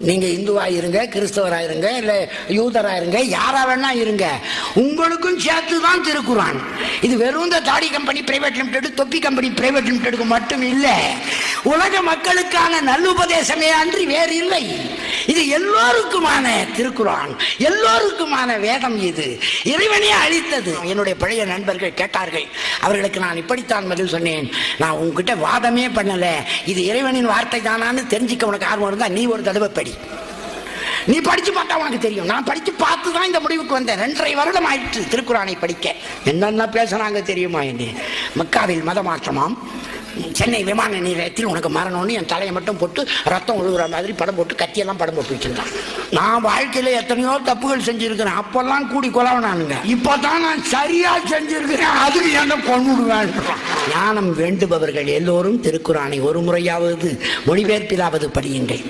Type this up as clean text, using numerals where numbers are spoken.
நீங்க இந்துவா இருங்க, கிறிஸ்தவரா இருங்க, இல்ல யூதரா இருங்க, யாரா வேணா இருங்க, உங்களுக்கும் சேர்த்துதான் திருக்குறான். இது வெறும் இந்த தாடி கம்பெனி பிரைவேட் லிமிடெட், தொப்பி கம்பெனி பிரைவேட் லிமிடெடுக்கு மட்டும் இல்ல, உலக மக்களுக்கான நல்லுபதேசமே அன்றி வேறு இல்லை. இது எல்லோருக்குமான திருக்குறான், எல்லோருக்குமான வேதம். இது இறைவனே அளித்தது. என்னுடைய பழைய நண்பர்கள் கேட்டார்கள், அவர்களுக்கு நான் இப்படித்தான் பதில் சொன்னேன். நான் உங்ககிட்ட வாதமே பண்ணல, இது இறைவனின் வார்த்தை தானான்னு தெரிஞ்சுக்க உனக்கு ஆர்வம் இருந்தா நீ ஒரு தடவை படி. நீ படிச்சு பார்த்தா உனக்கு தெரியும். நான் படிச்சு பார்த்து தான் இந்த முடிவுக்கு வந்தேன். 2.5 வருடம் ஆயிடுச்சு திருக்குறானை படிக்க. என்னென்ன பேசுறாங்க தெரியுமா? என்ன மக்காவில் மத மாற்றமாம், சென்னை விமான நிலையத்தில் உனக்கு மரணம்னு என் தலையை மட்டும் போட்டு ரத்தம் ஒழுகுற மாதிரி படம் போட்டு கத்தியெல்லாம் படம் போட்டு வச்சிருந்தான். நான் வாழ்க்கையில எத்தனையோ தப்புகள் செஞ்சிருக்கிறேன். அப்பெல்லாம் கூடி கொலவனானுங்க. இப்பதான் நான் சரியா செஞ்சிருக்கிறேன், அதுக்கு என்ன கொண்டுடுவேன். ஞானம் வேண்டுபவர்கள் எல்லோரும் திருக்குறானை ஒரு முறையாவது மொழிபெயர்ப்பிலாவது படியுங்கள்.